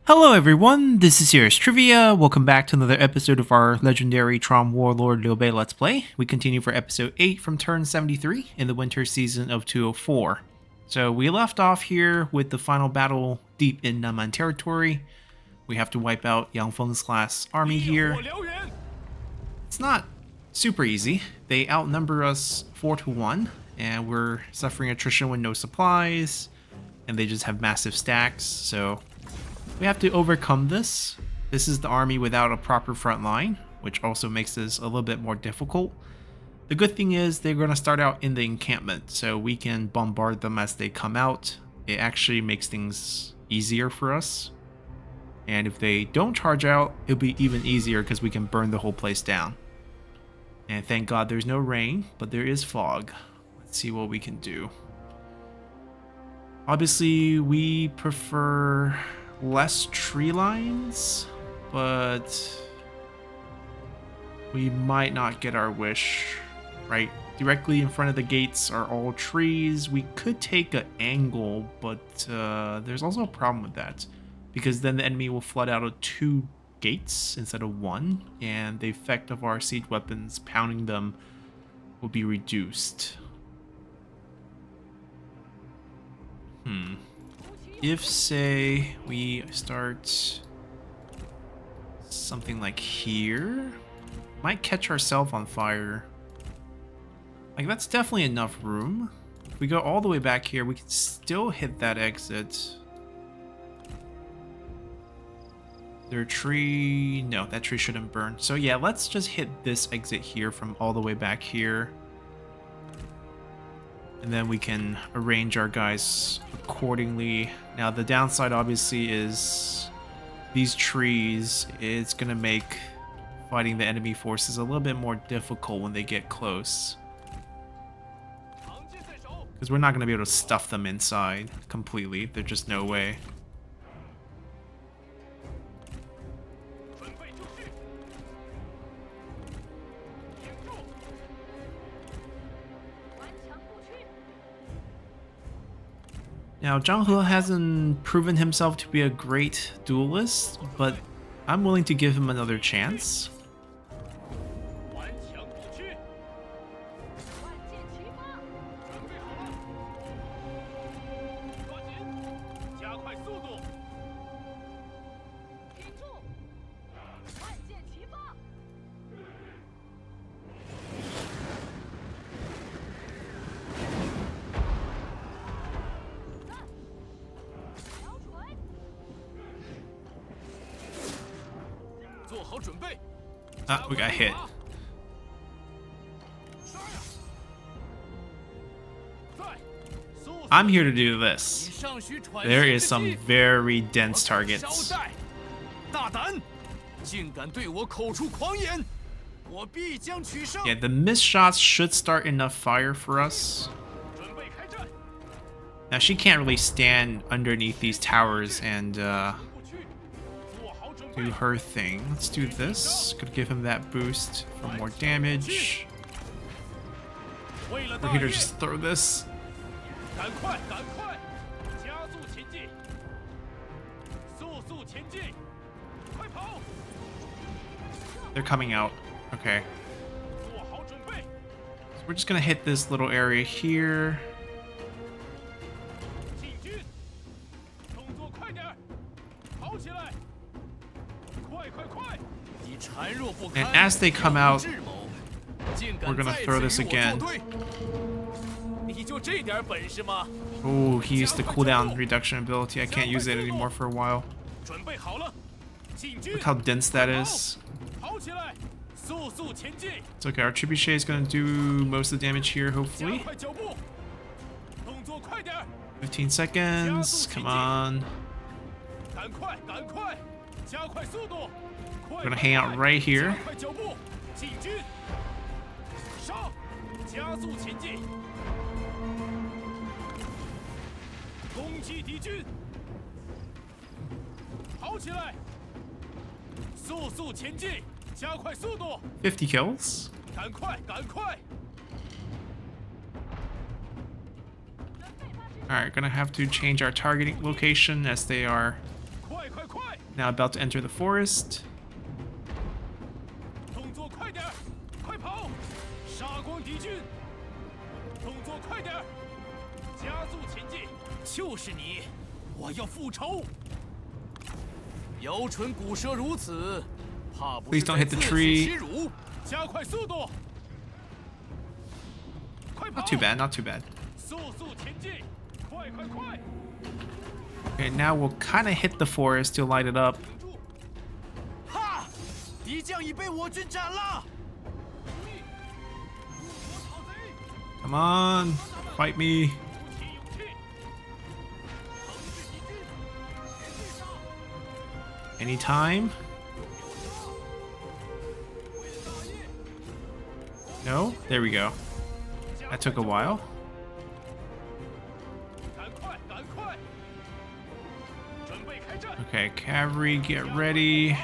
Hello everyone, this is Serious Trivia. Welcome back to another episode of our legendary TROM Warlord Liu Bei Let's Play. We continue for episode 8 from turn 73 in the winter season of 204. So we left off here with the final battle deep in Nanman territory. We have to wipe out Yang Feng's class army here. It's not super easy. They outnumber us 4-1 and we're suffering attrition with no supplies and they just have massive stacks, so we have to overcome this. This is the army without a proper front line, which also makes this a little bit more difficult. The good thing is they're going to start out in the encampment, so we can bombard them as they come out. It actually makes things easier for us. And if they don't charge out, it'll be even easier because we can burn the whole place down. And thank God there's no rain, but there is fog. Let's see what we can do. Obviously, we prefer less tree lines, but we might not get our wish. Right, directly in front of the gates are all trees. We could take an angle, but there's also a problem with that because then the enemy will flood out of 2 gates instead of 1, and the effect of our siege weapons pounding them will be reduced. If, say, we start something like here, might catch ourselves on fire. Like, that's definitely enough room. If we go all the way back here, we can still hit that exit. Is there a tree? No, that tree shouldn't burn. So yeah, let's just hit this exit here from all the way back here. And then we can arrange our guys accordingly. Now the downside obviously is these trees. It's going to make fighting the enemy forces a little bit more difficult when they get close. Because we're not going to be able to stuff them inside completely. There's just no way. Now, Zhang He hasn't proven himself to be a great duelist, but I'm willing to give him another chance. Ah, we got hit. I'm here to do this. There is some very dense targets. Yeah, the missed shots should start enough fire for us. Now she can't really stand underneath these towers and do her thing. Let's do this. Could give him that boost for more damage. We're here to just throw this. They're coming out. Okay. So we're just gonna hit this little area here. And as they come out, we're gonna throw this again. Oh, he used the cooldown reduction ability. I can't use it anymore for a while. Look how dense that is. It's okay, our trebuchet is gonna do most of the damage here, hopefully. 15 seconds, come on. We're gonna hang out right here. $50 kills. Alright, gonna have to change our targeting location as they are Now about to enter the forest. 动作快点，快跑！杀光敌军！动作快点，加速前进！就是你，我要复仇！姚纯骨舌如此，怕不 Please 是 don't 在 hit the 自取 tree. 其辱？加快速度！快跑！ Not too bad, not too bad. 速速前进！快快快！ Okay, now we'll kind of hit the forest to light it up. 停住！哈！敌将已被我军斩了！ Come on, fight me. Anytime? No? There we go. That took a while. Okay, cavalry, get ready.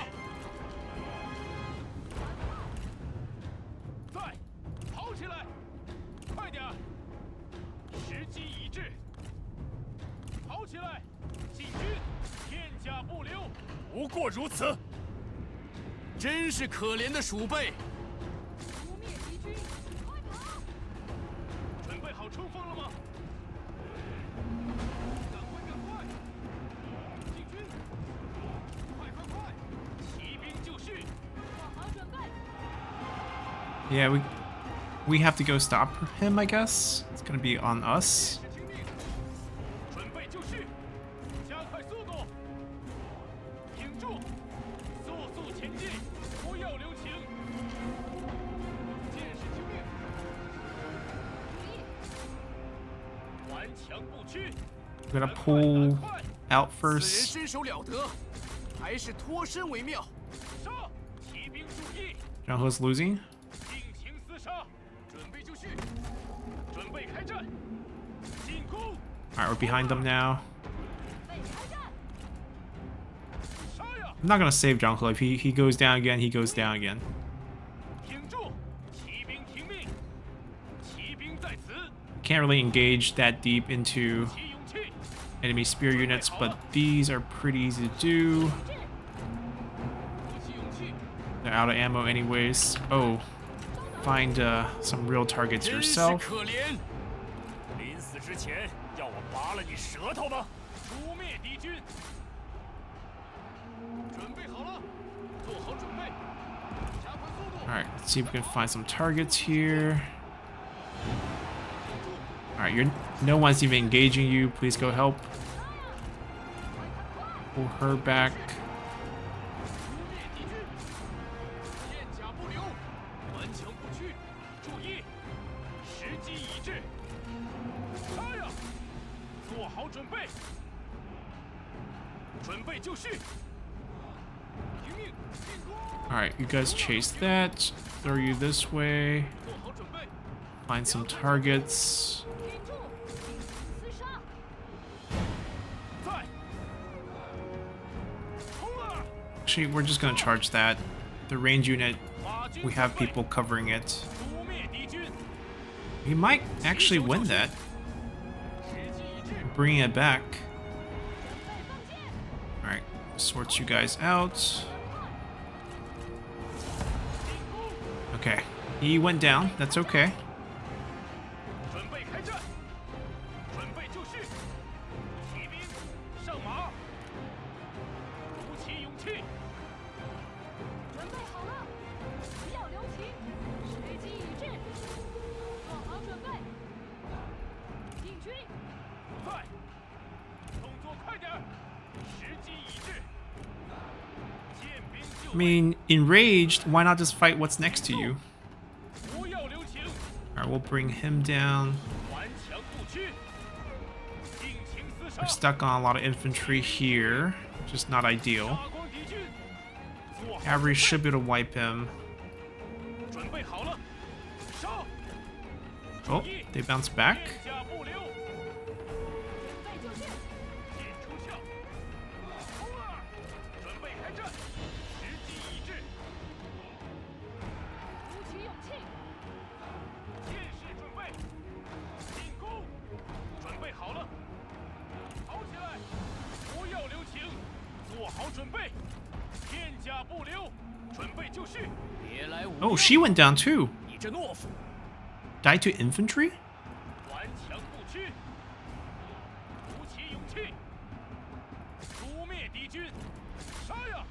Yeah, we have to go stop him, I guess. It's gonna be on us. We're gonna pull out first. Zhang He's losing. Alright, we're behind them now. I'm not gonna save Zhang He. If he goes down again, he goes down again. Can't really engage that deep into enemy spear units, but these are pretty easy to do. They're out of ammo anyways. Oh, find some real targets yourself. Alright, let's see if we can find some targets here. Alright, no one's even engaging you. Please go help. Pull her back. Alright, you guys chase that. Throw you this way. Find some targets. Actually, we're just gonna charge that. The range unit, we have people covering it. We might actually win that. Bringing it back. Alright, sort you guys out. Okay, he went down. That's okay. I mean, enraged, why not just fight what's next to you? Alright, we'll bring him down. We're stuck on a lot of infantry here, which is not ideal. Cavalry should be able to wipe him. Oh, they bounce back. 片甲不留，准备就绪。别来无恙。Oh, she went down too. 你这懦夫，Died to infantry? 顽强不屈，鼓起勇气，诛灭敌军，杀呀！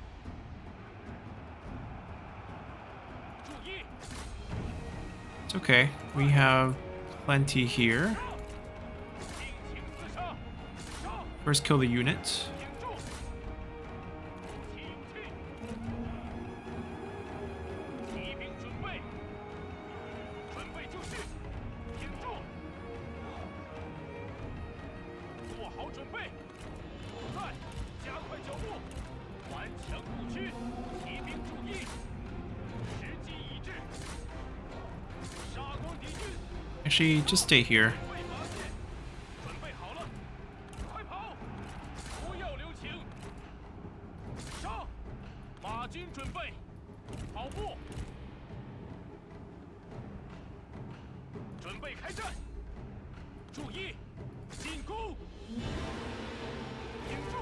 注意， It's okay. We have plenty here. 尽情厮杀，杀！ First kill the unit. 挺住，鼓起勇气，骑兵准备，准备就绪，挺住，做好准备，再加快脚步，顽强不屈，骑兵注意，时机已至，杀光敌军。 Actually, just stay here. 准备发现，准备好了，快跑！不要留情！杀！马军准备，跑步，准备开战！注意，进攻！挺住！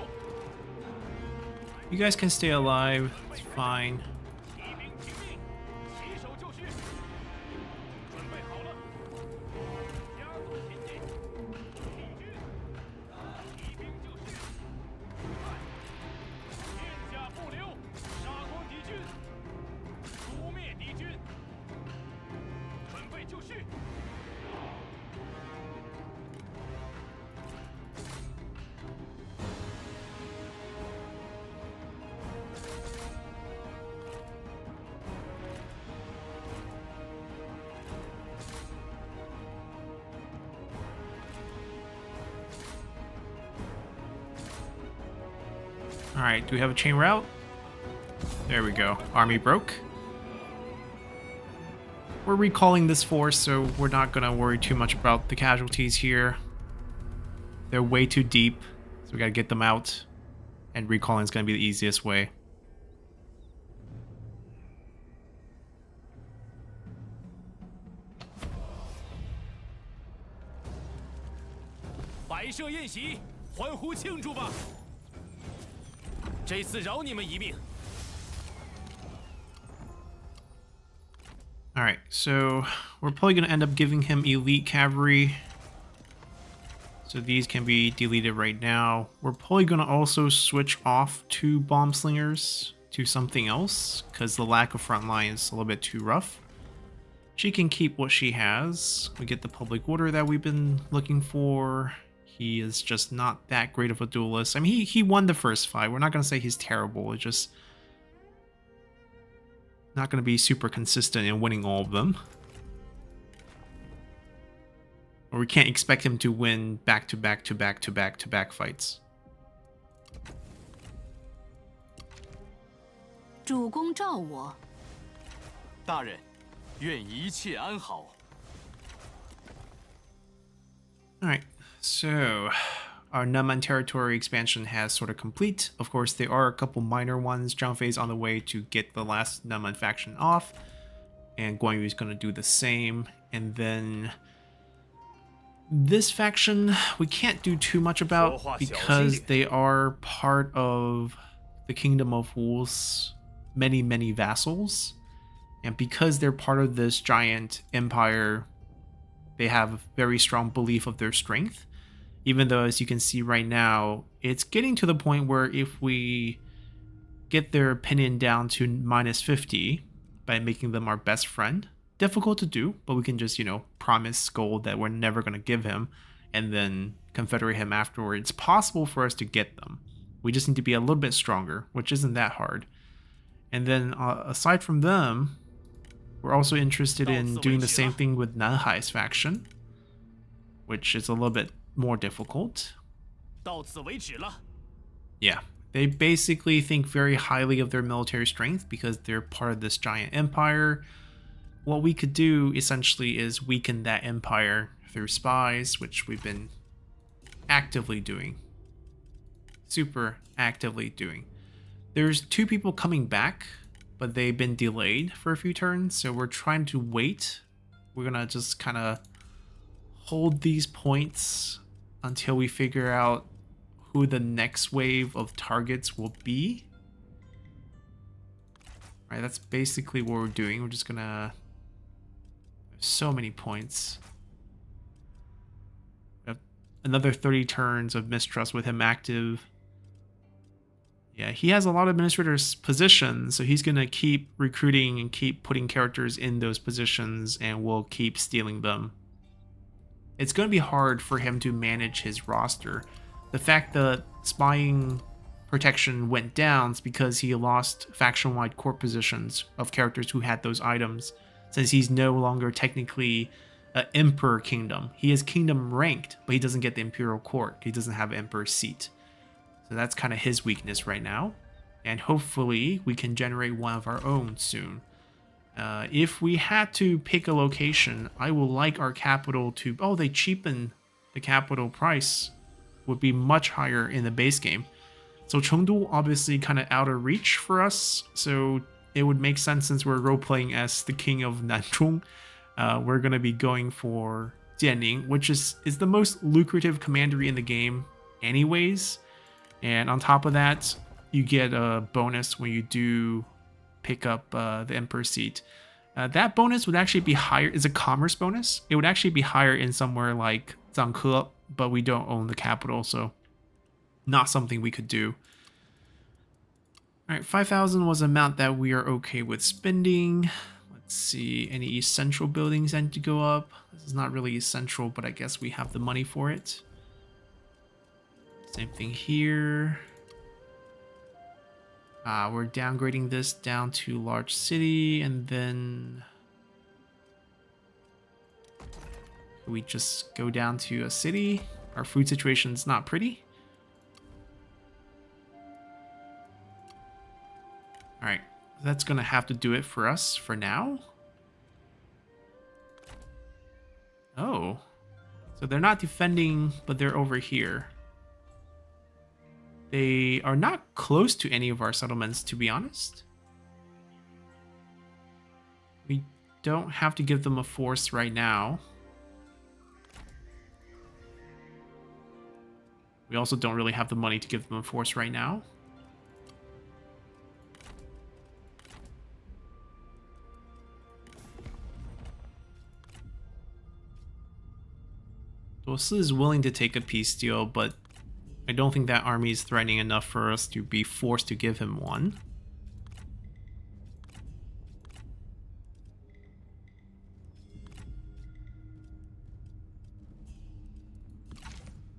You guys can stay alive. It's fine. 骑兵听命，起手就绪。准备好了，加速前进！敌军，骑兵就绪。片甲不留，杀光敌军，诛灭敌军。准备就绪。 Alright, do we have a chain route? There we go. Army broke. We're recalling this force, so we're not gonna worry too much about the casualties here. They're way too deep, so we gotta get them out. And recalling is gonna be the easiest way. 摆设宴席，欢呼庆祝吧！这次饶你们一命。 Alright, so we're probably gonna end up giving him elite cavalry. So these can be deleted right now. We're probably gonna also switch off 2 bomb slingers to something else, because the lack of front line is a little bit too rough. She can keep what she has. We get the public order that we've been looking for. He is just not that great of a duelist. I mean, he won the first fight. We're not going to say he's terrible. It's just not going to be super consistent in winning all of them. Or we can't expect him to win back-to-back-to-back-to-back-to-back fights. 主公召我。大人，愿一切安好。 Alright, so our Naman territory expansion has sort of complete. Of course, there are a couple minor ones. Zhang Fei's on the way to get the last Naman faction off. And Guan Yu is going to do the same. And then this faction, we can't do too much about because they are part of the Kingdom of Wu's many, many vassals. And because they're part of this giant empire, they have very strong belief of their strength. Even though, as you can see right now, it's getting to the point where if we get their opinion down to -50 by making them our best friend, difficult to do, but we can just, you know, promise gold that we're never going to give him and then confederate him afterward. It's possible for us to get them. We just need to be a little bit stronger, which isn't that hard. And then aside from them, we're also interested in doing the same thing with Nanhai's faction, which is a little bit more difficult. 到此为止了。 Yeah, they basically think very highly of their military strength because they're part of this giant empire. What we could do essentially is weaken that empire through spies, which we've been actively doing. Super actively doing. There's 2 people coming back, but they've been delayed for a few turns, so we're trying to wait. We're gonna just kind of hold these points until we figure out who the next wave of targets will be. Alright, that's basically what we're doing. We're just gonna... So many points. We have another 30 turns of mistrust with him active. Yeah, he has a lot of administrators' positions, so he's gonna keep recruiting and keep putting characters in those positions, and we'll keep stealing them. It's gonna be hard for him to manage his roster. The fact that spying protection went down is because he lost faction-wide court positions of characters who had those items, since he's no longer technically an Emperor Kingdom. He is Kingdom ranked, but he doesn't get the Imperial Court. He doesn't have an Emperor's seat. So that's kind of his weakness right now. And hopefully we can generate one of our own soon. If we had to pick a location, I would like our capital to... Oh, they cheapen the capital price. Would be much higher in the base game. So Chengdu obviously kind of out of reach for us. So it would make sense since we're role-playing as the king of Nanzhong. We're going to be going for Jianning, which is the most lucrative commandery in the game anyways. And on top of that, you get a bonus when you do pick up the Emperor's seat. That bonus would actually be higher. It's a commerce bonus. It would actually be higher in somewhere like Zhangke, but we don't own the capital, so not something we could do. All right, 5,000 was the amount that we are okay with spending. Let's see, any essential buildings need to go up. This is not really essential, but I guess we have the money for it. Same thing here. We're downgrading this down to large city, and then we just go down to a city. Our food situation's not pretty. Alright, that's gonna have to do it for us for now. Oh, so they're not defending, but they're over here. They are not close to any of our settlements, to be honest. We don't have to give them a force right now. We also don't really have the money to give them a force right now. Duosi is willing to take a peace deal, but I don't think that army is threatening enough for us to be forced to give him one.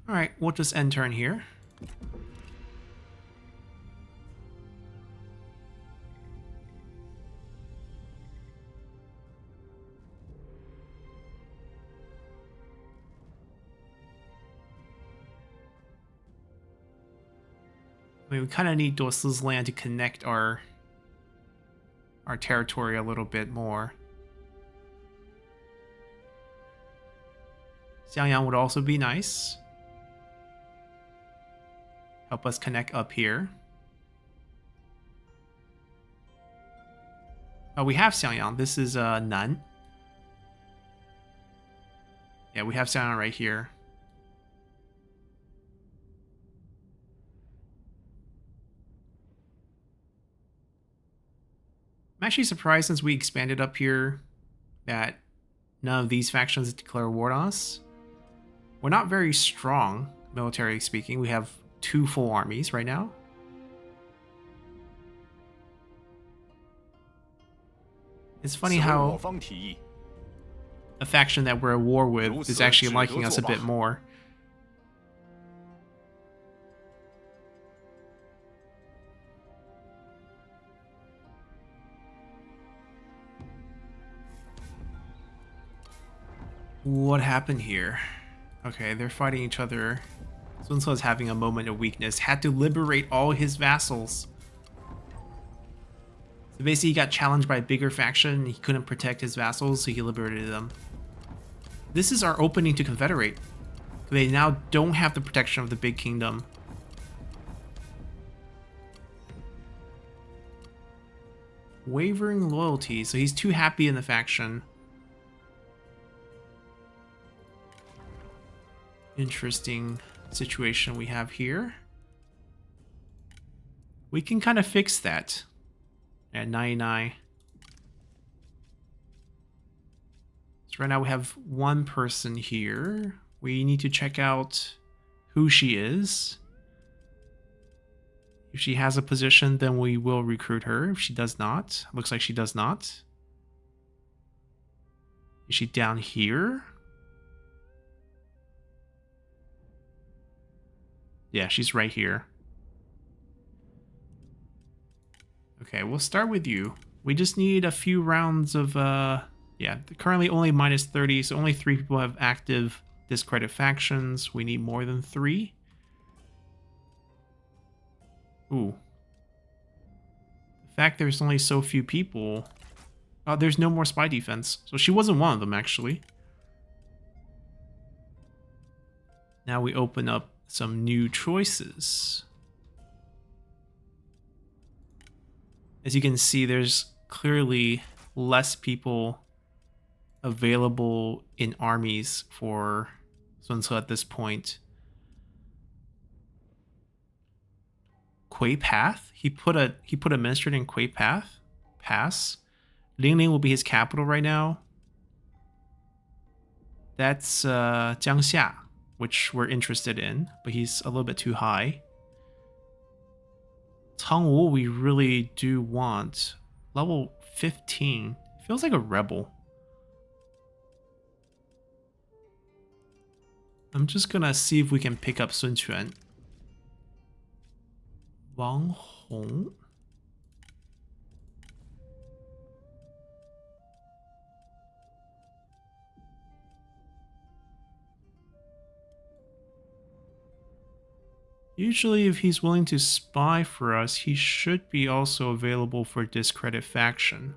Alright, we'll just end turn here. I mean, we kind of need Duosi's land to connect our territory a little bit more. Xiangyang would also be nice. Help us connect up here. Oh, we have Xiangyang. This is Nan. Yeah, we have Xiangyang right here. I'm actually surprised since we expanded up here that none of these factions declare war on us. We're not very strong, militarily speaking. We have 2 full armies right now. It's funny how a faction that we're at war with is actually liking us a bit more. What happened here? Okay, they're fighting each other. Sun Ce is having a moment of weakness. Had to liberate all his vassals. So basically he got challenged by a bigger faction. He couldn't protect his vassals, so he liberated them. This is our opening to confederate. They now don't have the protection of the big kingdom. Wavering loyalty. So he's too happy in the faction. Interesting situation we have here. We can kind of fix that. At 99. So right now we have one person here. We need to check out who she is. If she has a position, then we will recruit her. If she does not, looks like she does not. Is she down here? Yeah, she's right here. Okay, we'll start with you. We just need a few rounds of, yeah, currently only minus 30, so only 3 people have active discredit factions. We need more than 3. Ooh. The fact there's only so few people... Oh, there's no more spy defense. So she wasn't one of them, actually. Now we open up some new choices. As you can see, there's clearly less people available in armies for Sun Ce at this point. Kui Path? He put administrator in Kui Path? Pass. Lingling will be his capital right now. That's Jiangxia, which we're interested in, but he's a little bit too high. Tongwu we really do want. Level 15. Feels like a rebel. I'm just gonna see if we can pick up Sun Quan. Wang Hong. Usually if he's willing to spy for us, he should be also available for discredit faction.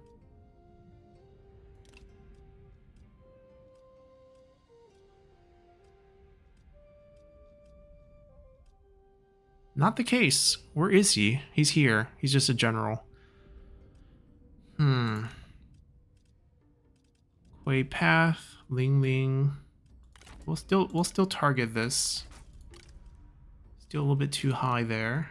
Not the case. Where is he? He's here. He's just a general. Kui Path, Lingling. We'll still target this. Still a little bit too high there.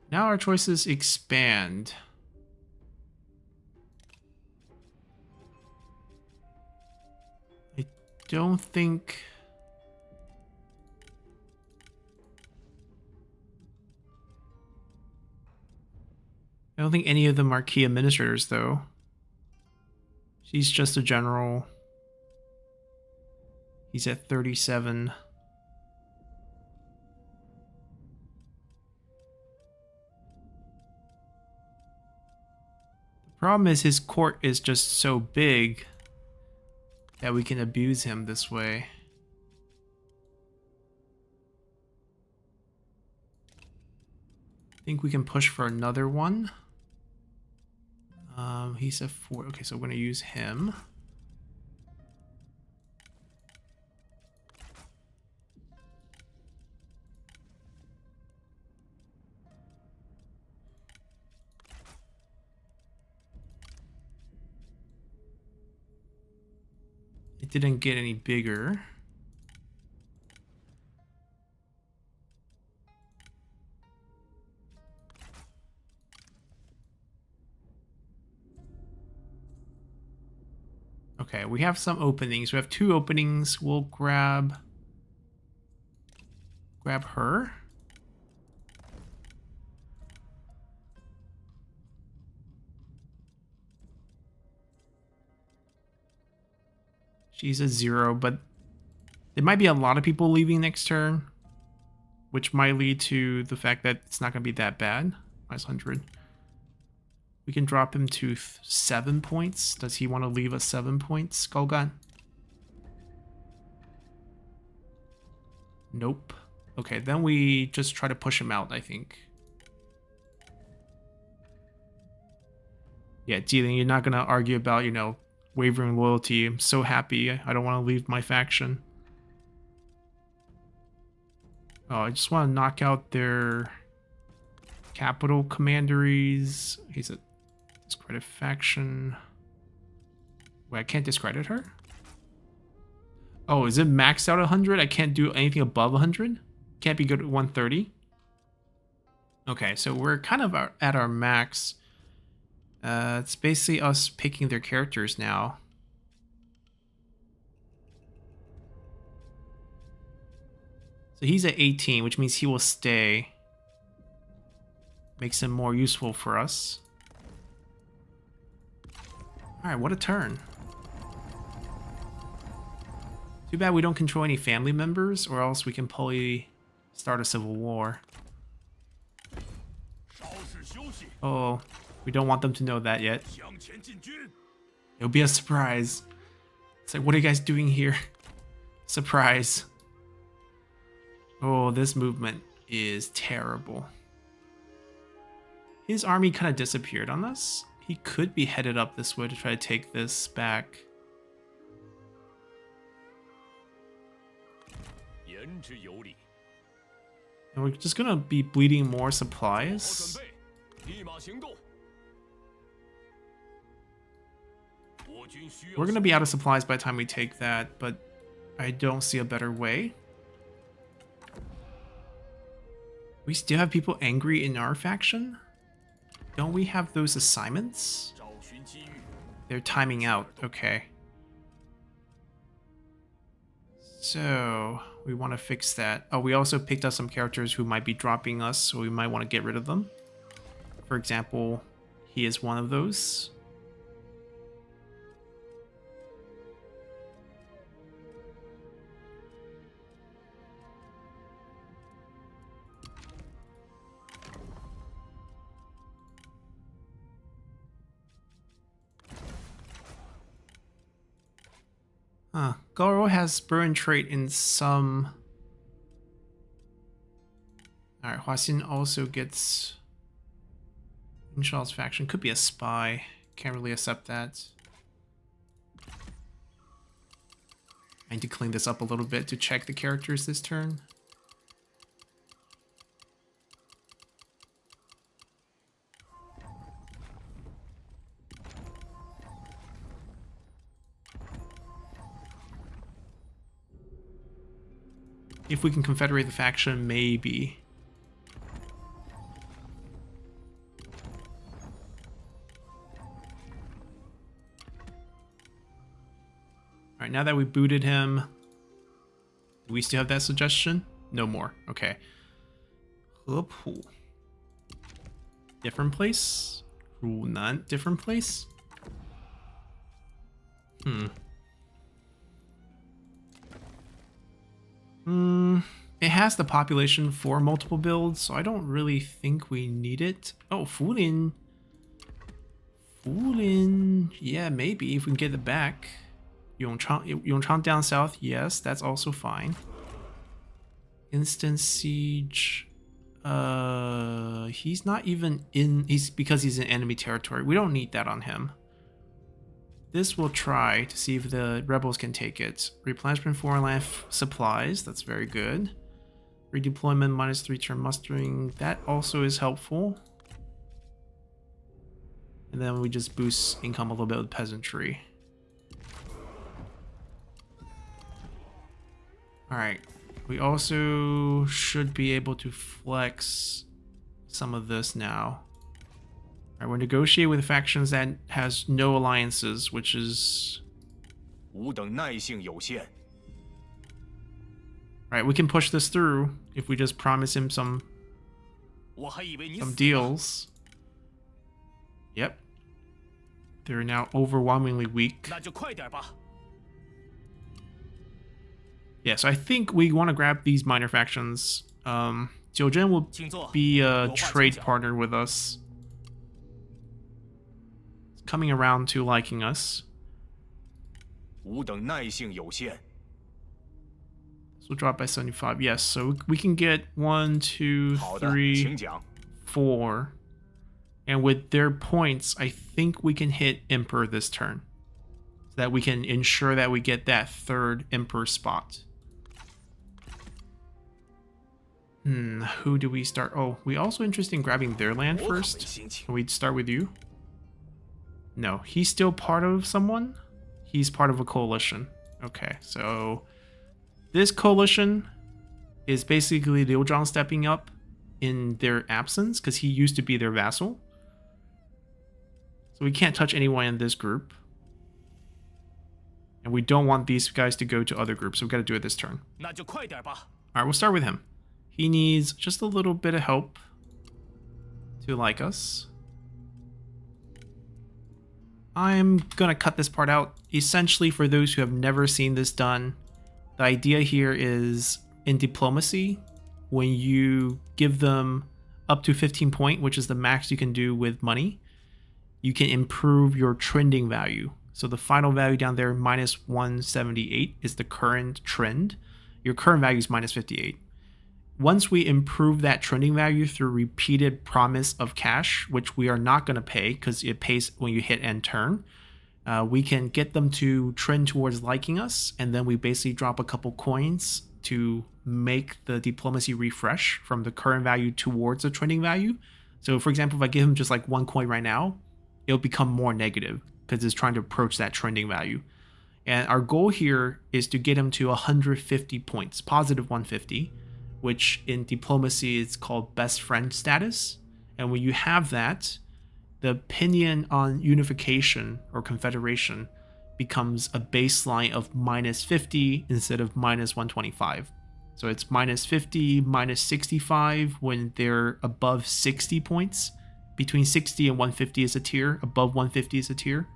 Now our choices expand. I don't think... I don't think any of them are key administrators, though. She's just a general. He's at 37. The problem is his court is just so big that we can abuse him this way. I think we can push for another one. He's a 4. Okay, so we're going to use him. It didn't get any bigger. Okay, we have some openings. We have 2 openings. We'll grab her. She's a 0, but there might be a lot of people leaving next turn, which might lead to the fact that it's not going to be that bad. Minus 100. We can drop him to 7 points. Does he want to leave us 7 points, Golgan? Nope. Okay, then we just try to push him out, I think. Yeah, Jilin, you're not going to argue about, you know, wavering loyalty. I'm so happy. I don't want to leave my faction. Oh, I just want to knock out their capital commanderies. He's at Discredit faction. Wait, I can't discredit her? Oh, is it maxed out 100? I can't do anything above 100? Can't be good at 130? Okay, so we're kind of at our max. It's basically us picking their characters now. So he's at 18, which means he will stay. Makes him more useful for us. Alright, what a turn. Too bad we don't control any family members, or else we can probably start a civil war. Oh, we don't want them to know that yet. It'll be a surprise. It's like, what are you guys doing here? Surprise. Oh, this movement is terrible. His army kind of disappeared on us. He could be headed up this way to try to take this back. And we're just gonna be bleeding more supplies. We're gonna be out of supplies by the time we take that, but I don't see a better way. We still have people angry in our faction? Don't we have those assignments? They're timing out, okay. So, we want to fix that. Oh, we also picked up some characters who might be dropping us, so we might want to get rid of them. For example, he is one of those. Garo has burn trait in some. Alright, Huaxin also gets Inshaw's faction. Could be a spy. Can't really accept that. I need to clean this up a little bit to check the characters this turn. If we can confederate the faction, maybe. Alright, now that we booted him, do we still have that suggestion? No more. Okay. Different place? None. Different place? It has the population for multiple builds, so I don't really think we need it. Oh, Fulin. Yeah, maybe if we can get it back. Yongchang down south, yes, that's also fine. Instant siege. He's not even in. Because he's in enemy territory. We don't need that on him. This will try to see if the rebels can take it. Replenishment foreign land supplies. That's very good. Redeployment -3 turn mustering. That also is helpful. And then we just boost income a little bit with peasantry. Alright. We also should be able to flex some of this now. Alright, we're negotiating with factions that has no alliances, which is... Alright, we can push this through if we just promise him some deals. Yep. They're now overwhelmingly weak. Yeah, so I think we want to grab these minor factions. Jiuzhen will be a trade partner with us. It's coming around to liking us. So drop by 75. Yes, so we can get 1, 2, 3, 4. And with their points, I think we can hit Emperor this turn. So that we can ensure that we get that third Emperor spot. Who do we start? Oh, we also interested in grabbing their land first. Can we start with you? No, he's still part of someone. He's part of a coalition. Okay, so this coalition is basically Liu Zhang stepping up in their absence because he used to be their vassal. So we can't touch anyone in this group. And we don't want these guys to go to other groups, so we've got to do it this turn. 那就快点吧。 Alright, we'll start with him. He needs just a little bit of help to like us. I'm gonna cut this part out. Essentially, for those who have never seen this done, the idea here is in diplomacy, when you give them up to 15 point, which is the max you can do with money, you can improve your trending value. So the final value down there, minus 178, is the current trend. Your current value is minus 58. Once we improve that trending value through repeated promise of cash, which we are not going to pay because it pays when you hit end turn, we can get them to trend towards liking us, and then we basically drop a couple coins to make the diplomacy refresh from the current value towards the trending value. So for example, if I give him just like one coin right now, it'll become more negative because it's trying to approach that trending value. And our goal here is to get him to 150 points, positive 150, which in diplomacy is called best friend status. And when you have that, the opinion on unification or confederation becomes a baseline of minus 50 instead of minus 125. So it's minus 50, minus 65 when they're above 60 points. Between 60 and 150 is a tier, above 150 is a tier.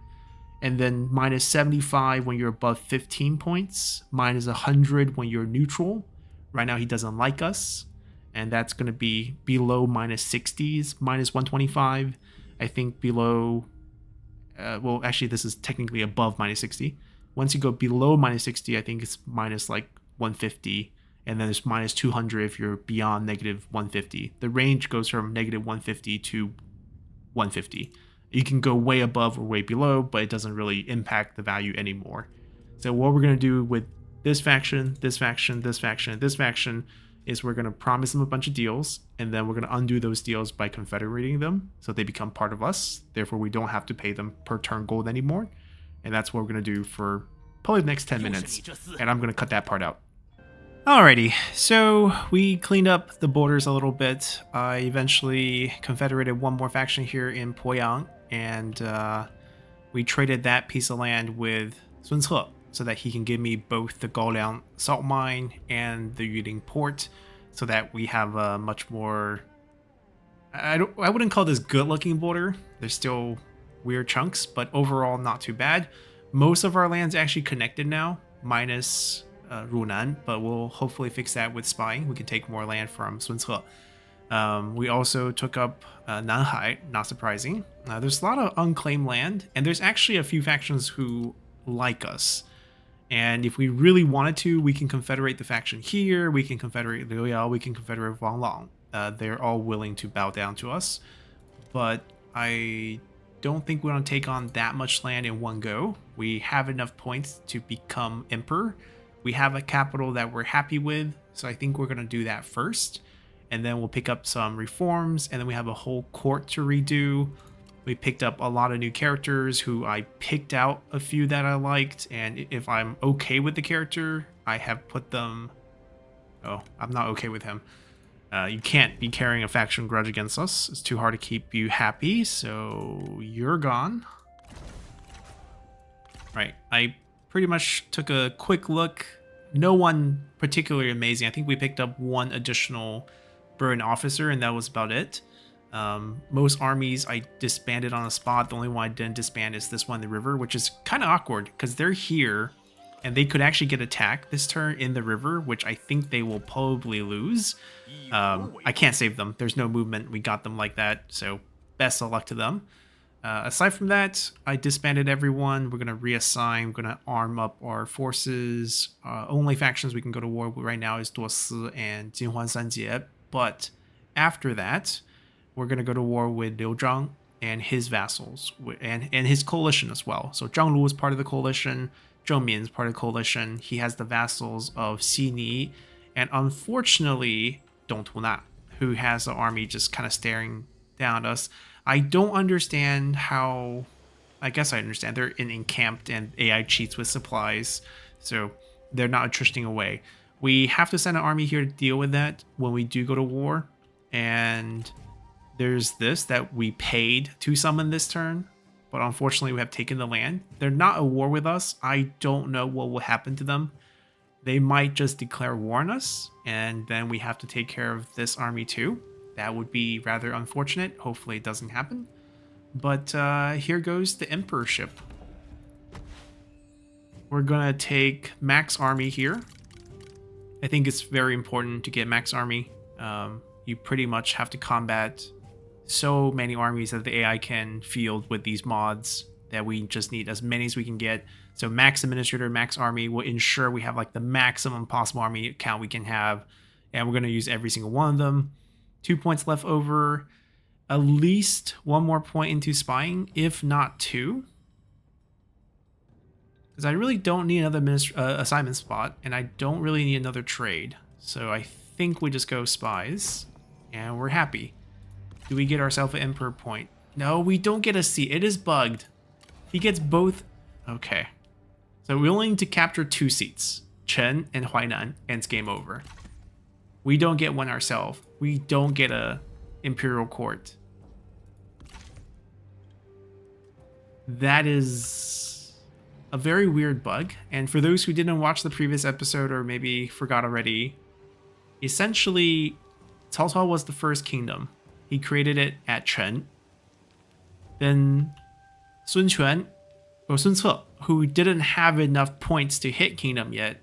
And then minus 75 when you're above 15 points, minus 100 when you're neutral. Right now he doesn't like us, and that's going to be below minus 60s, minus 125. I think below, well, actually this is technically above minus 60. Once you go below minus 60, I think it's minus like 150, and then there's minus 200 if you're beyond negative 150. The range goes from negative 150 to 150. You can go way above or way below, but it doesn't really impact the value anymore. So what we're going to do with this faction, this faction, this faction, this faction is we're going to promise them a bunch of deals, and then we're going to undo those deals by confederating them so they become part of us. Therefore, we don't have to pay them per turn gold anymore. And that's what we're going to do for probably the next 10 minutes. And I'm going to cut that part out. Alrighty, so we cleaned up the borders a little bit. I eventually confederated one more faction here in Poyang, and we traded that piece of land with Sun Ce, so that he can give me both the Gaoliang salt mine and the Yuling port, so that we have a much more, I wouldn't call this good looking border. There's still weird chunks, but overall not too bad. Most of our land's actually connected now, minus Runan, but we'll hopefully fix that with spying. We can take more land from Sun Ce. We also took up Nanhai, not surprising. There's a lot of unclaimed land, and there's actually a few factions who like us. And if we really wanted to, we can confederate the faction here, we can confederate Liu Yao, we can confederate Wang Lang. They're all willing to bow down to us. But I don't think we want to take on that much land in one go. We have enough points to become emperor. We have a capital that we're happy with, so I think we're going to do that first. And then we'll pick up some reforms, and then we have a whole court to redo. We picked up a lot of new characters who I picked out a few that I liked, and if I'm okay with the character, I have put them... Oh, I'm not okay with him. You can't be carrying a faction grudge against us. It's too hard to keep you happy, so you're gone. Right, I pretty much took a quick look. No one particularly amazing. I think we picked up one additional Burn officer, and that was about it. Most armies I disbanded on the spot. The only one I didn't disband is this one in the river, which is kind of awkward because they're here and they could actually get attacked this turn in the river, which I think they will probably lose. I can't save them. There's no movement. We got them like that, so best of luck to them. Aside from that, I disbanded everyone. We're going to reassign. We're going to arm up our forces. Only factions we can go to war with right now is Duosi and Jinhuan Sanjie. But after that, we're going to go to war with Liu Zhang and his vassals and his coalition as well. So Zhang Lu is part of the coalition. Zhou Min is part of the coalition. He has the vassals of Xini and unfortunately Dong Tuna, who has the army just kind of staring down at us. I don't understand how I guess I understand. They're encamped and AI cheats with supplies, so they're not attritioning away. We have to send an army here to deal with that when we do go to war. And there's this that we paid to summon this turn, but unfortunately we have taken the land. They're not at war with us. I don't know what will happen to them. They might just declare war on us, and then we have to take care of this army too. That would be rather unfortunate. Hopefully it doesn't happen. But here goes the Emperorship. We're gonna take max army here. I think it's very important to get max army. You pretty much have to combat so many armies that the AI can field with these mods that we just need as many as we can get. So max administrator, max army will ensure we have like the maximum possible army count we can have. And we're going to use every single one of them. 2 points left over. At least 1 more point into spying, if not 2. Because I really don't need another assignment spot. And I don't really need another trade. So I think we just go spies. And we're happy. Do we get ourselves an Emperor point? No, we don't get a seat. It is bugged. He gets both. Okay. So we only need to capture 2 seats. Chen and Huainan, and it's game over. We don't get one ourselves. We don't get a Imperial Court. That is a very weird bug. And for those who didn't watch the previous episode or maybe forgot already, essentially, Cao Cao was the first kingdom. He created it at Chen. Then Sun Quan, or Sun Ce, who didn't have enough points to hit kingdom yet,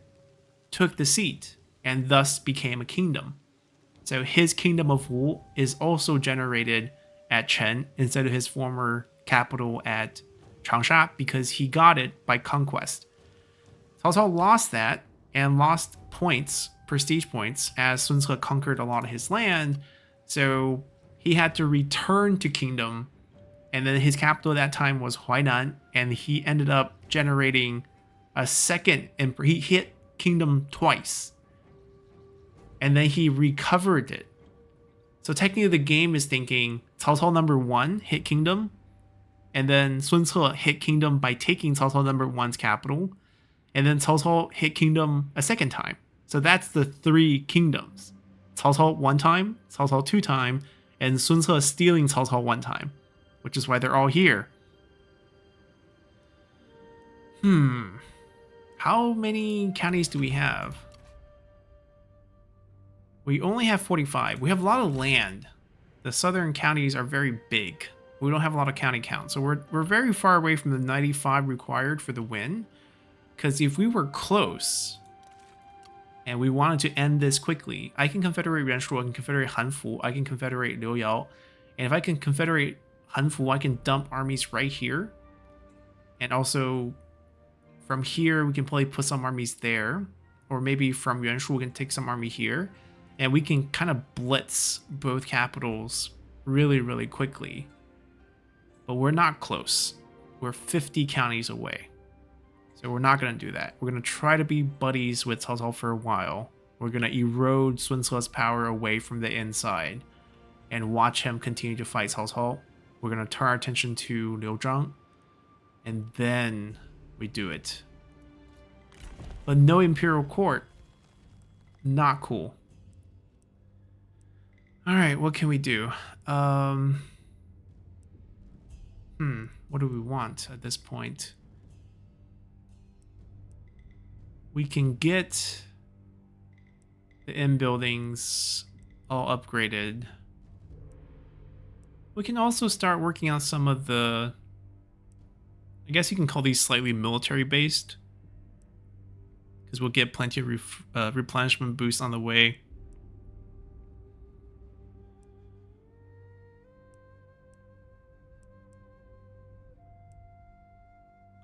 took the seat and thus became a kingdom. So his kingdom of Wu is also generated at Chen instead of his former capital at Changsha because he got it by conquest. Cao Cao lost that and lost points, prestige points, as Sun Ce conquered a lot of his land. So he had to return to kingdom, and then his capital at that time was Huainan, and he ended up generating a second emperor. He hit kingdom twice, and then he recovered it. So technically the game is thinking Cao Cao number 1 hit kingdom, and then Sun Ce hit kingdom by taking Cao Cao number 1's capital, and then Cao Cao hit kingdom a second time. So that's the 3 kingdoms. Cao Cao 1 time, Cao Cao 2 time, and Sun Ce stealing Cao Cao 1 time, which is why they're all here. How many counties do we have? We only have 45. We have a lot of land. The southern counties are very big. We don't have a lot of county count, so we're very far away from the 95 required for the win. Because if we were close and we wanted to end this quickly, I can confederate Yuanshu, I can confederate Hanfu, I can confederate Liuyao, and if I can confederate Hanfu, I can dump armies right here. And also, from here, we can probably put some armies there. Or maybe from Yuanshu, we can take some army here. And we can kind of blitz both capitals really, really quickly. But we're not close. We're 50 counties away. So we're not going to do that. We're going to try to be buddies with Cao Cao for a while. We're going to erode Sun Ce's power away from the inside. And watch him continue to fight Cao Cao. We're going to turn our attention to Liu Zhang. And then we do it. But no Imperial Court. Not cool. Alright, what can we do? What do we want at this point? We can get the M buildings all upgraded. We can also start working on some of the... I guess you can call these slightly military based. Because we'll get plenty of replenishment boosts on the way.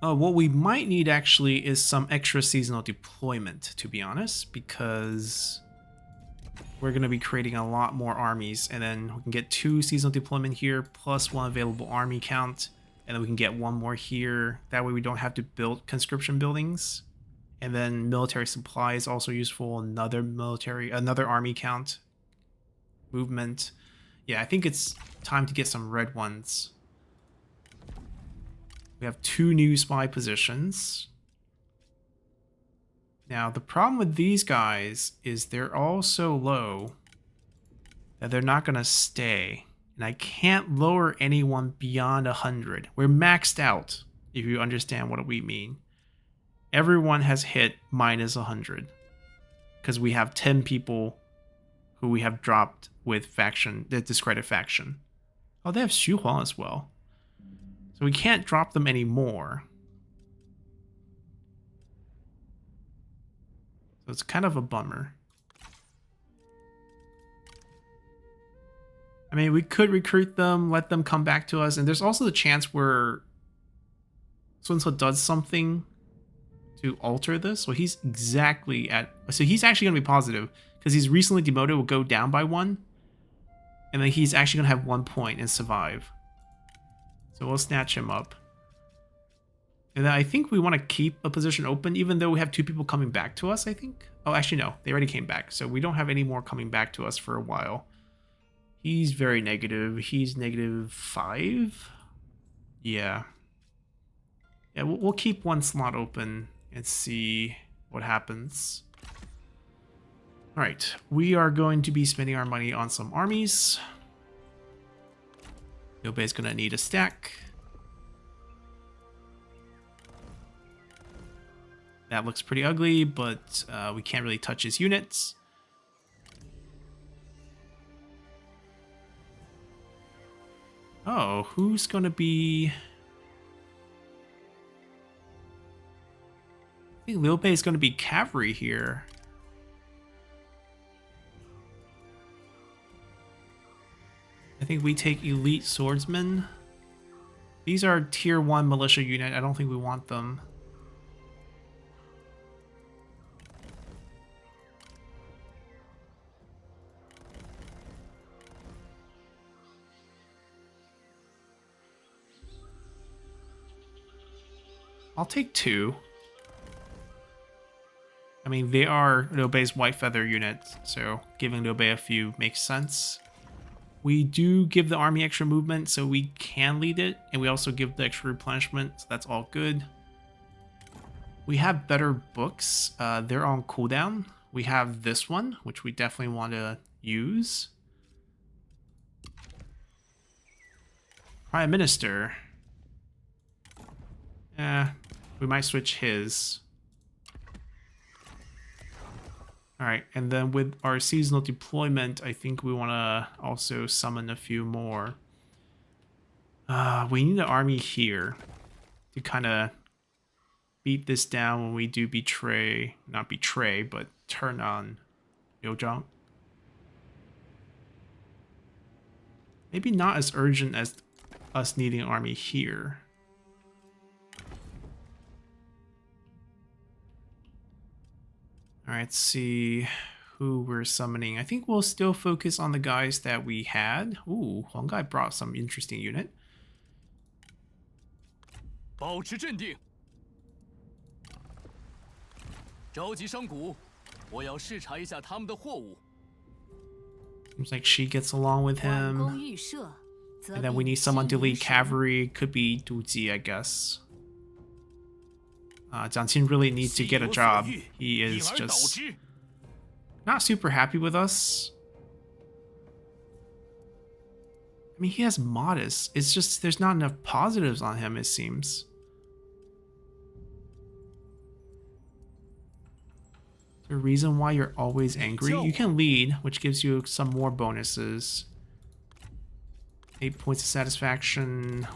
What we might need actually is some extra seasonal deployment, to be honest, because we're going to be creating a lot more armies, and then we can get 2 seasonal deployment here, plus 1 available army count, and then we can get 1 more here. That way we don't have to build conscription buildings. And then military supply is also useful, another army count, movement. Yeah, I think it's time to get some red ones. We have 2 new spy positions. Now, the problem with these guys is they're all so low that they're not going to stay. And I can't lower anyone beyond 100. We're maxed out, if you understand what we mean. Everyone has hit minus 100. Because we have 10 people who we have dropped with faction, the discredit faction. Oh, they have Xu Huang as well. So we can't drop them anymore. So it's kind of a bummer. I mean, we could recruit them, let them come back to us, and there's also the chance where Sun Ce does something to alter this. So he's exactly at... So he's actually going to be positive, because he's recently demoted, will go down by 1. And then he's actually going to have 1 point and survive. So we'll snatch him up. And then I think we want to keep a position open, even though we have 2 people coming back to us, I think. Oh, actually, no. They already came back. So we don't have any more coming back to us for a while. He's very negative. He's -5. Yeah. Yeah, we'll keep 1 slot open and see what happens. Alright, we are going to be spending our money on some armies. Liu Bei is going to need a stack. That looks pretty ugly, but we can't really touch his units. Oh, who's going to be... I think Liu Bei is going to be cavalry here. I think we take elite swordsmen. These are tier 1 militia unit. I don't think we want them. I'll take 2. I mean, they are Liu Bei's white feather units, so giving Liu Bei a few makes sense. We do give the army extra movement, so we can lead it, and we also give the extra replenishment, so that's all good. We have better books. They're on cooldown. We have this one, which we definitely want to use. Prime Minister. We might switch his. Alright, and then with our seasonal deployment, I think we want to also summon a few more. We need an army here to kind of beat this down when we do betray, not betray, but turn on Liu Zhang. Maybe not as urgent as us needing an army here. Alright, let's see who we're summoning. I think we'll still focus on the guys that we had. Ooh, Huang Gai brought some interesting unit. 保持镇定。召集商贾，我要视察一下他们的货物。 Seems like she gets along with 弯弓 him. 预设，则 And then 必 we need someone to 精于 lead 神 cavalry. Could be Du Ji, I guess. Jiang Qin really needs to get a job. He is 因而导 just 之。 not super happy with us. I mean, he has modest. It's just there's not enough positives on him, it seems. Is there a reason why you're always angry? You can lead, which gives you some more bonuses. 8 points of satisfaction.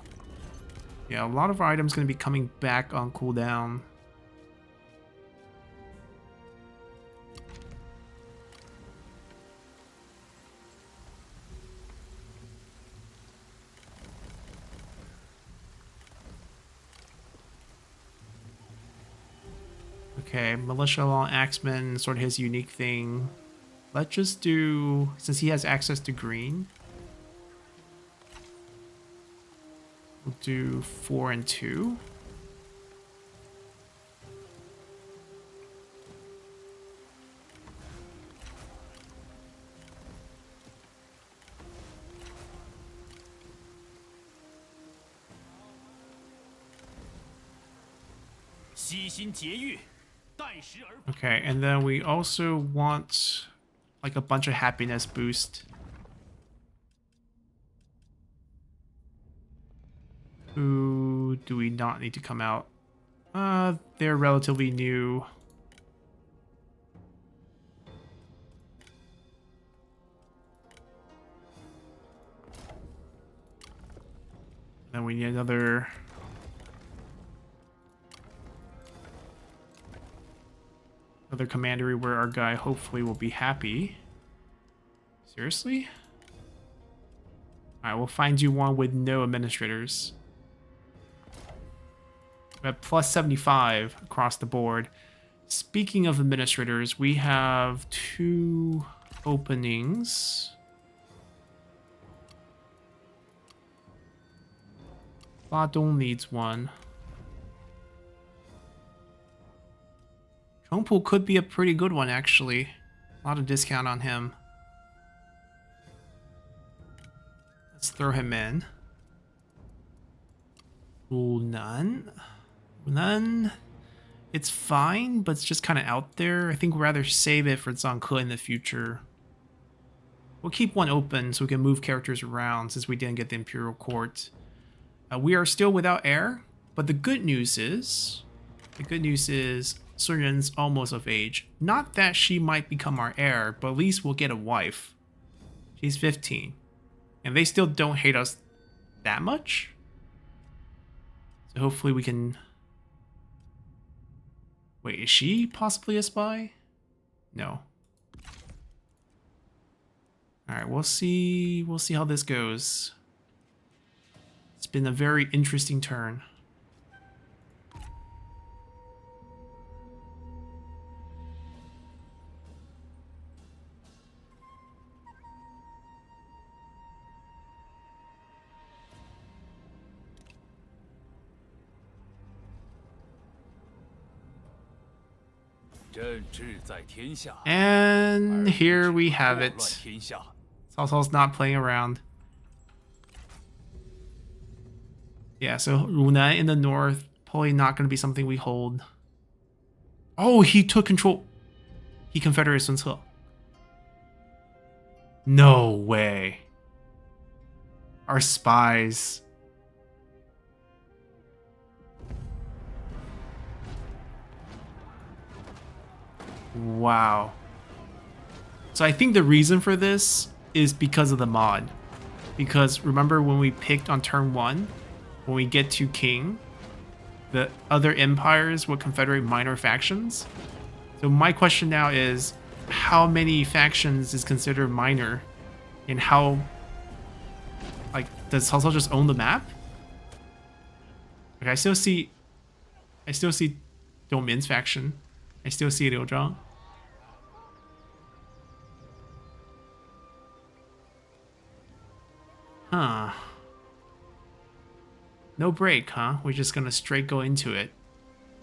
Yeah, a lot of our items going to be coming back on cooldown. Okay, Militia Law Axeman, sort of his unique thing. Let's just do, since he has access to green, we'll do 4 and 2. 悉心节欲，待时而发。 Okay, and then we also want like a bunch of happiness boost. Who do we not need to come out? They're relatively new. Then we need another commandery where our guy hopefully will be happy. Seriously? Alright, we'll find you one with no administrators. We have plus 75 across the board. Speaking of administrators, we have 2 openings. Addon needs one. Chongpu could be a pretty good one, actually. A lot of discount on him. Let's throw him in. None. None. It's fine, but it's just kind of out there. I think we'd rather save it for Zhangke in the future. We'll keep one open so we can move characters around since we didn't get the Imperial Court. We are still without heir, but the good news is Sun Ren's almost of age. Not that she might become our heir, but at least we'll get a wife. She's 15. And they still don't hate us that much. So hopefully we can... Wait, is she possibly a spy? No. Alright, we'll see how this goes. It's been a very interesting turn. And here we have it. Cao Cao's not playing around. Yeah, so Runan in the north, probably not going to be something we hold. Oh, he took control. He confederated Sun Ce. No way. Our spies. Wow. So I think the reason for this is because of the mod. Because remember when we picked on turn 1, when we get to king, the other empires would confederate minor factions. So my question now is, how many factions is considered minor? And how, like, does Cao Cao just own the map? Like, I still see Dong Min's faction. I still see Liu Zhang. Huh. No break, huh? We're just gonna straight go into it.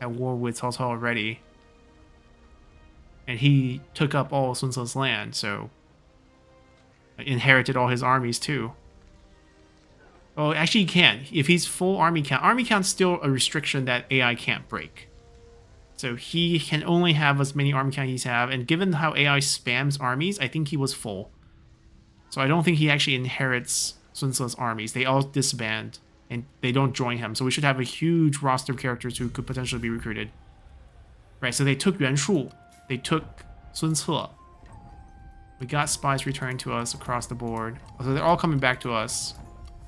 At war with Cao Cao already. And he took up all Sun Ce's land, so... inherited all his armies too. Oh, actually he can. If he's full army count's still a restriction that AI can't break. So he can only have as many army count he's have, and given how AI spams armies, I think he was full. So I don't think he actually inherits Sun Ce's armies. They all disband, and they don't join him. So we should have a huge roster of characters who could potentially be recruited. Right, so they took Yuan Shu. They took Sun Ce. We got spies returning to us across the board. So they're all coming back to us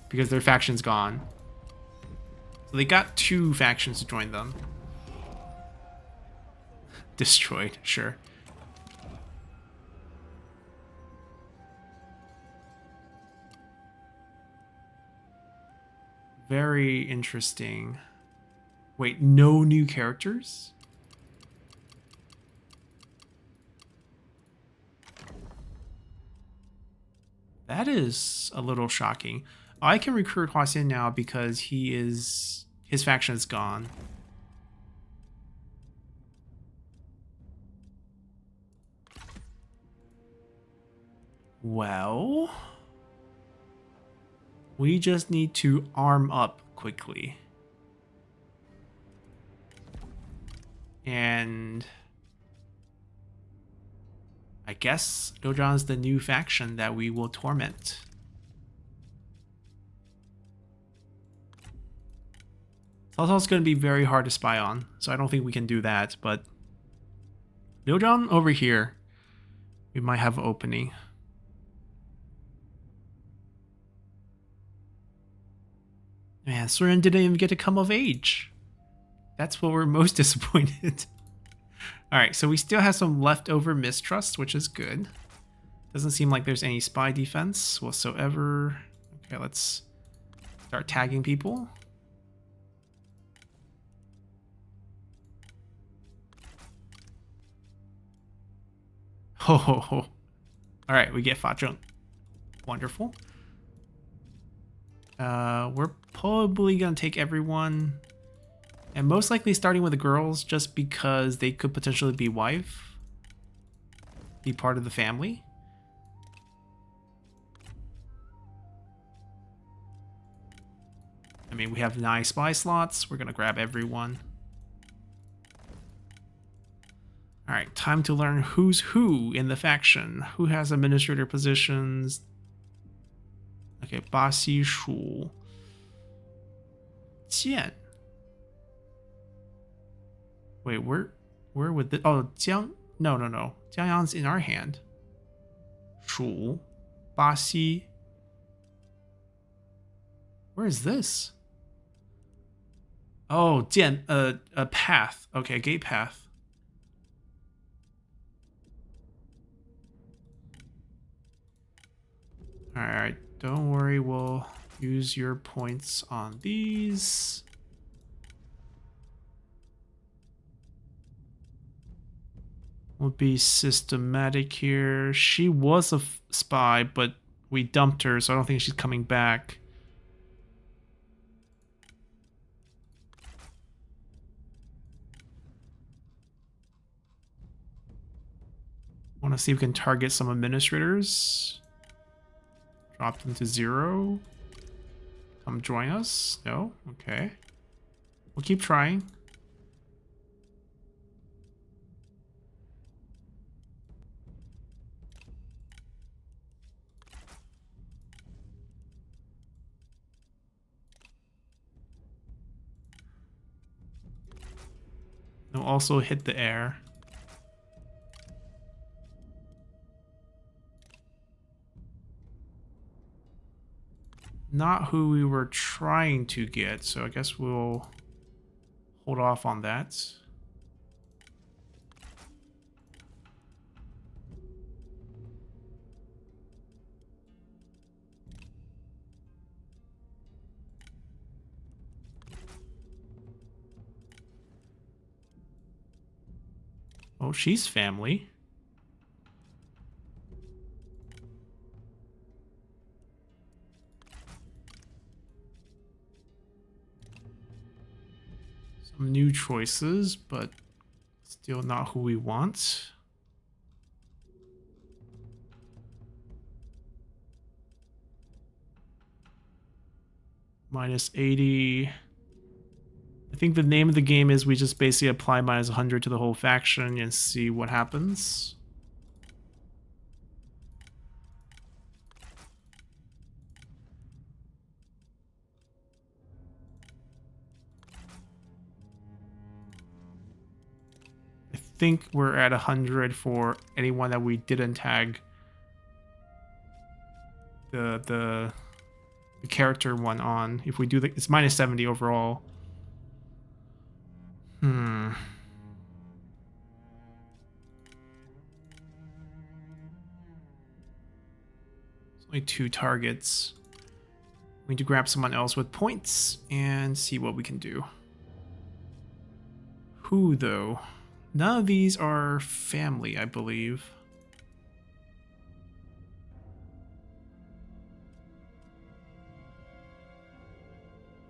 because their faction's gone. So they got 2 factions to join them. Destroyed, sure. Very interesting. Wait, no new characters? That is a little shocking. I can recruit Hua Xian now because his faction is gone. Well, we just need to arm up quickly. And I guess Liu Zhang's the new faction that we will torment. Cao Cao's going to be very hard to spy on, so I don't think we can do that, but Liu Zhang over here, we might have an opening. Man, Sun Ren didn't even get to come of age. That's what we're most disappointed. Alright, so we still have some leftover mistrust, which is good. Doesn't seem like there's any spy defense whatsoever. Okay, let's start tagging people. Ho ho ho. Alright, we get Fa Zheng. Wonderful. We're probably gonna take everyone. And most likely starting with the girls just because they could potentially be wife. Be part of the family. I mean, we have 9 spy slots. We're gonna grab everyone. Alright, time to learn who's who in the faction. Who has administrator positions? Okay, Ba Xi Shu. Jian. Wait, where would the... Oh, Jiang... No. Jiangyang's in our hand. Shu. Ba Xi. Where is this? Oh, Jian... a path. Okay, gate path. Alright, don't worry, we'll use your points on these. We'll be systematic here. She was a spy, but we dumped her, so I don't think she's coming back. Want to see if we can target some administrators. Drop them to 0. Come join us. No? Okay. We'll keep trying. They'll also hit the air. Not who we were trying to get, so I guess we'll hold off on that. Oh, she's family. Some new choices, but still not who we want. Minus 80. I think the name of the game is we just basically apply minus 100 to the whole faction and see what happens. I think we're at 100 for anyone that we didn't tag the character one on. If we do it's minus 70 overall. It's only 2 targets. We need to grab someone else with points and see what we can do. Who, though? None of these are family, I believe.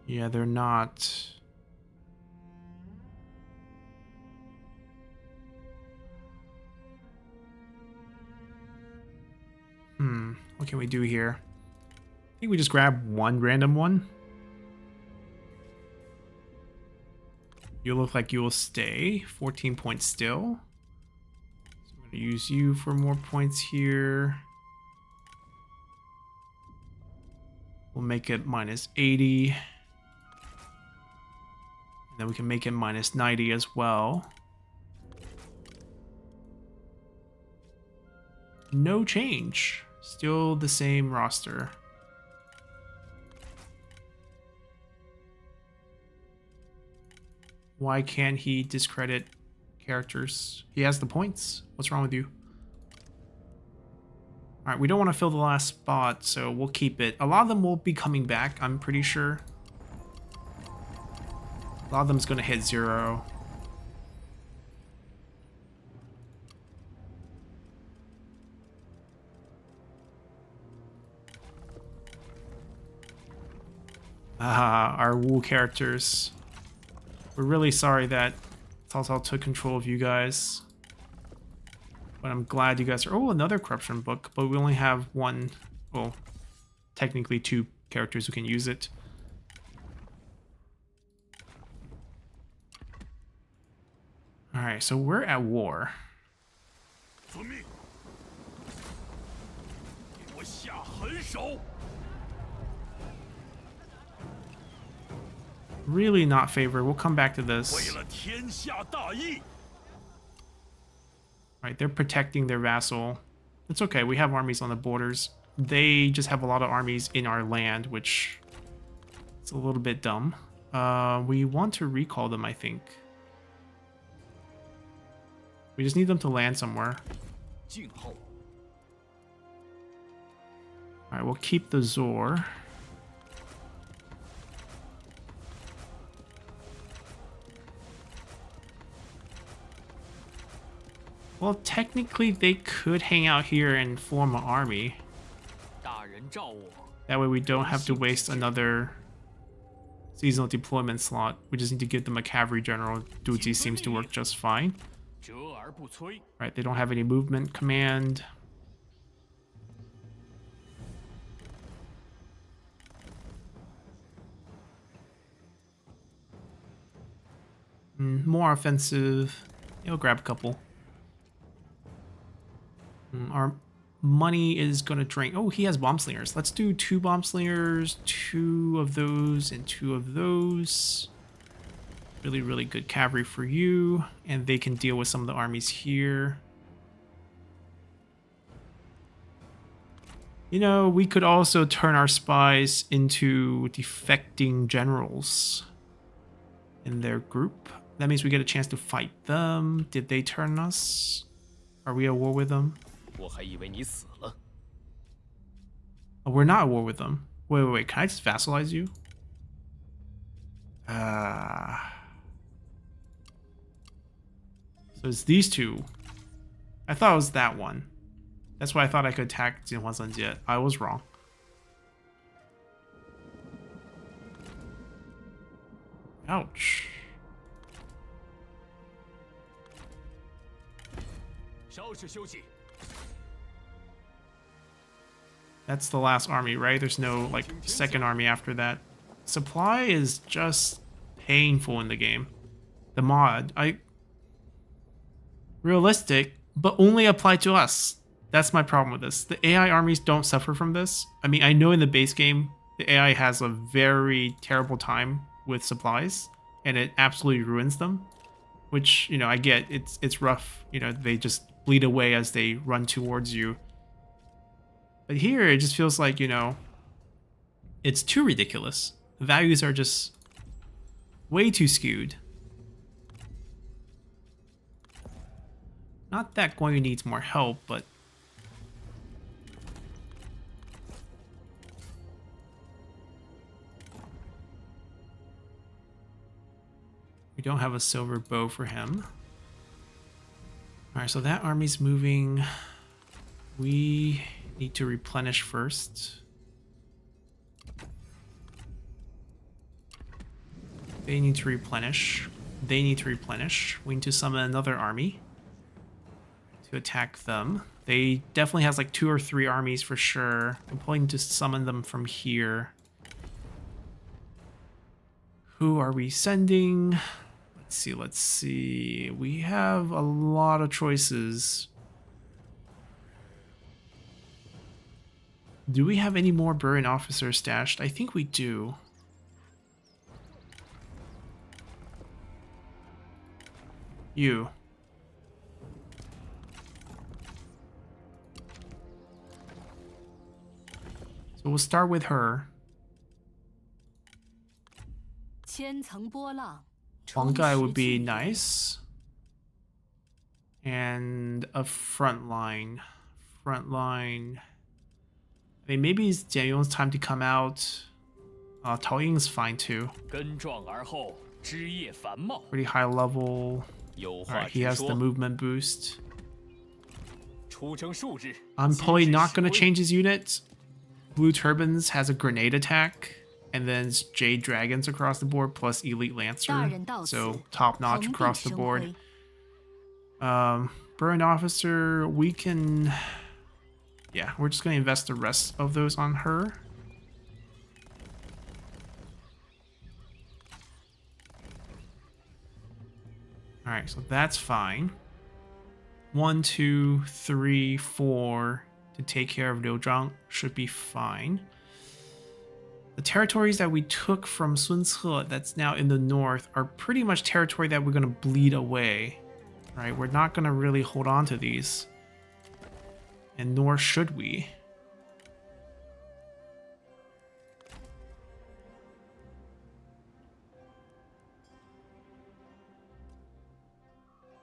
Yeah, they're not. What can we do here? I think we just grab one random one. You look like you will stay. 14 points still. So I'm going to use you for more points here. We'll make it minus 80. And then we can make it minus 90 as well. No change. Still the same roster. Why can't he discredit characters? He has the points. What's wrong with you? Alright, we don't want to fill the last spot, so we'll keep it. A lot of them will be coming back, I'm pretty sure. A lot of them is going to hit 0. Our Wu characters. We're really sorry that Cao Cao took control of you guys. But I'm glad you guys are... Oh, another corruption book. But we only have one... Well, technically 2 characters who can use it. Alright, so we're at war. Really not favored. We'll come back to this. Alright, they're protecting their vassal. It's okay, we have armies on the borders. They just have a lot of armies in our land, which is a little bit dumb. We want to recall them, I think. We just need them to land somewhere. Alright, we'll keep the Zor. Well, technically they could hang out here and form an army. That way we don't have to waste another seasonal deployment slot. We just need to give them a cavalry general. Duzi seems to work just fine. Right, they don't have any movement command. More offensive. You'll grab a couple. Our money is going to drain. Oh, he has bomb slingers. Let's do 2 bomb slingers, 2 of those, and 2 of those. Really, really good cavalry for you. And they can deal with some of the armies here. You know, we could also turn our spies into defecting generals in their group. That means we get a chance to fight them. Did they turn us? Are we at war with them? Oh, we're not at war with them. Wait. Can I just vassalize you? So it's these 2. I thought it was that one. That's why I thought I could attack Jinhua Sanjie. I was wrong. Ouch. That's the last army, right? There's no, like, second army after that. Supply is just painful in the game. The mod, realistic, but only apply to us. That's my problem with this. The AI armies don't suffer from this. I mean, I know in the base game, the AI has a very terrible time with supplies, and it absolutely ruins them. Which, you know, I get, it's rough. You know, they just bleed away as they run towards you. But here, it just feels like, you know, it's too ridiculous. The values are just way too skewed. Not that Guan needs more help, but... we don't have a silver bow for him. Alright, so that army's moving. We need to replenish first. They need to replenish. They need to replenish. We need to summon another army to attack them. They definitely has like 2 or 3 armies for sure. I'm probably need to summon them from here. Who are we sending? Let's see. We have a lot of choices. Do we have any more Burian officers stashed? I think we do. You. So we'll start with her. 千层波浪， One 充 guy 实 would be 气 nice. And a front line. Front line. I mean, maybe it's Jianyong's time to come out. Tao Ying's fine too. 根壮而后，枝叶繁茂。 Pretty high level. 有话 Alright, he 直 has the 说。 movement boost. 出征数日。 I'm 今 probably 日 not 示 gonna 威 change his unit. Blue Turbans has a grenade attack. And then Jade Dragons across the board plus Elite 大 Lancer. 人到此， So top notch 蓬荜 across the 生 board. 辉。 Burn Officer, we can... Yeah, we're just gonna invest the rest of those on her. Alright, so that's fine. 1, 2, 3, 4 to take care of Liu Zhang should be fine. The territories that we took from Sun Ce that's now in the north are pretty much territory that we're going to bleed away. Right? We're not going to really hold on to these. And nor should we.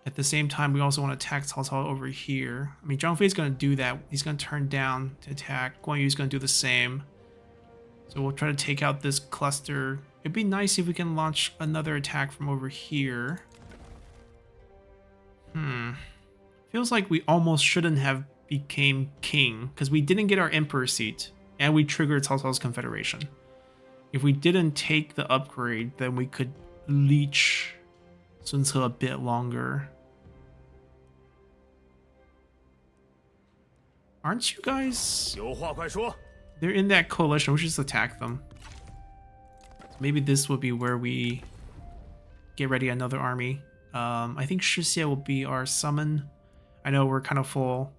At the same time, we also want to attack Cao Cao over here. I mean, Zhang Fei's going to do that. He's going to turn down to attack. Guan Yu's going to do the same. So we'll try to take out this cluster. It'd be nice if we can launch another attack from over here. Feels like we almost shouldn't have became king because we didn't get our emperor seat and we triggered Cao Cao's confederation. If we didn't take the upgrade, then we could leech Sun Ce a bit longer. Aren't you guys? 有话快说。 They're in that coalition. We should just attack them. Maybe this will be where we get ready another army. I think Shixie will be our summon. I know we're kind of full,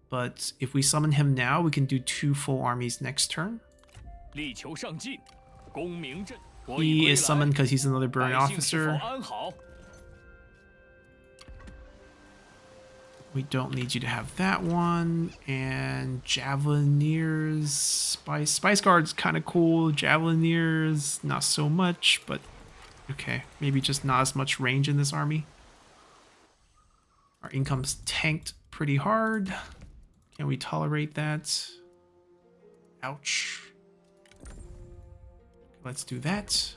but if we summon him now, we can do 2 full armies next turn. 力求上进，功名震。国 He 已归 is 来 summoned because he's another burn 百姓是否 officer. 安好？ We don't need you to have that one. And Javelineers. Spice Guard's kind of cool. Javelineers, not so much, but okay. Maybe just not as much range in this army. Our income's tanked pretty hard. Can we tolerate that? Ouch. Let's do that.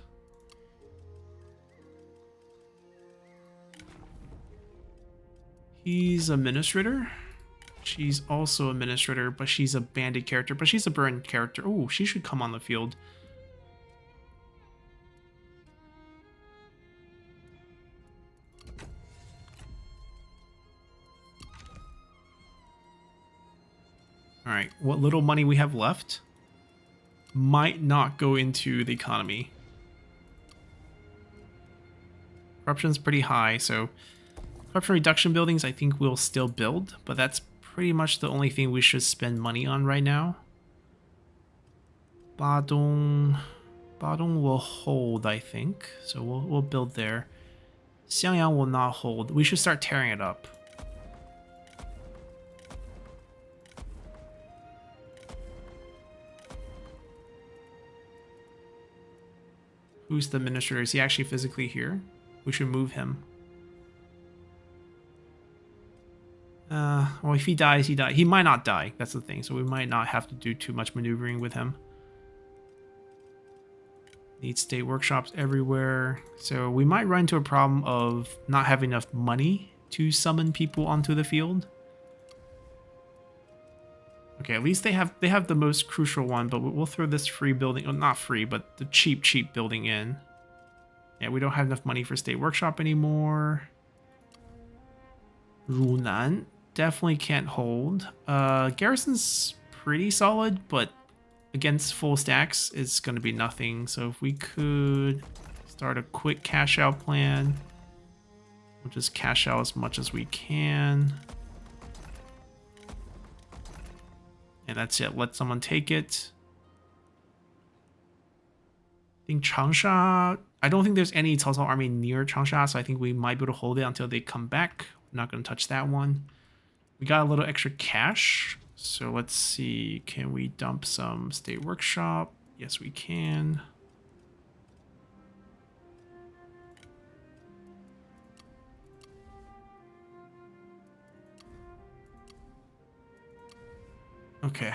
He's administrator. She's also administrator, but she's a bandit character, but she's a burn character. Oh, she should come on the field. All right, what little money we have left might not go into the economy. Corruption's pretty high, so corruption reduction buildings I think we'll still build, but that's pretty much the only thing we should spend money on right now. Badong will hold, I think, so we'll build there. Xiangyang will not hold. We should start tearing it up. Who's the administrator? Is he actually physically here? We should move him. Well, if he dies, he dies. He might not die. That's the thing. So we might not have to do too much maneuvering with him. Need state workshops everywhere. So we might run into a problem of not having enough money to summon people onto the field. Okay, at least they have the most crucial one, but we'll throw this free building, well, not free, but the cheap building in. Yeah, we don't have enough money for state workshop anymore. Runan definitely can't hold. Garrison's pretty solid, but against full stacks, it's going to be nothing. So if we could Start a quick cash out plan. We'll just cash out as much as we can. And that's it. Let someone take it. I think Changsha... I don't think there's any Cao Cao army near Changsha, so I think we might be able to hold it until they come back. I'm not going to touch that one. We got a little extra cash. So let's see. Can we dump some State Workshop? Yes, we can. Okay.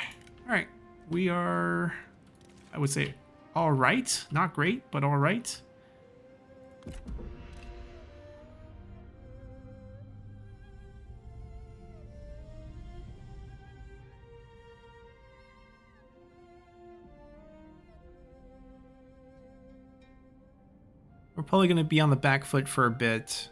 All right. We are, I would say, all right. Not great, but all right. We're probably going to be on the back foot for a bit.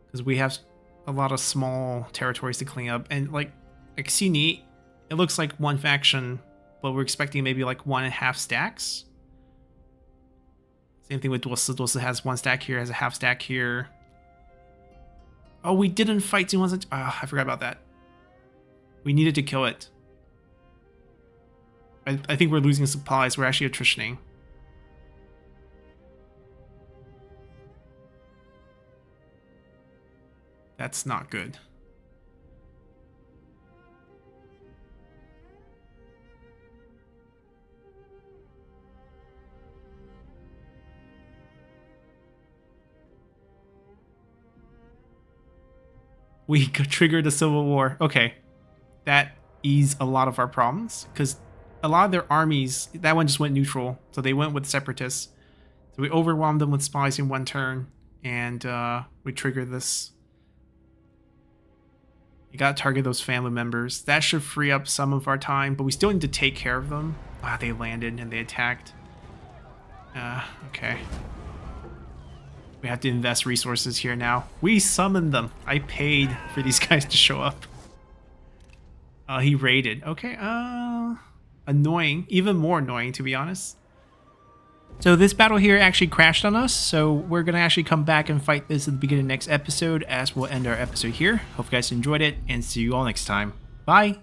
Because we have a lot of small territories to clean up. And like Xini, it looks like one faction, but we're expecting maybe like 1.5 stacks. Same thing with Duosi. Duosi has 1 stack here, has a half stack here. Oh, we didn't fight T1. I forgot about that. We needed to kill it. I think we're losing supplies. We're actually attritioning. That's not good. We triggered a civil war. Okay. That eased a lot of our problems because a lot of their armies, that one just went neutral. So they went with separatists. So we overwhelmed them with spies in 1 turn and we triggered this. You gotta target those family members. That should free up some of our time, but we still need to take care of them. Ah, they landed and they attacked. Okay. We have to invest resources here now. We summoned them. I paid for these guys to show up. He raided. Okay, annoying. Even more annoying, to be honest. So this battle here actually crashed on us, so we're going to actually come back and fight this at the beginning of the next episode, as we'll end our episode here. Hope you guys enjoyed it, and see you all next time. Bye!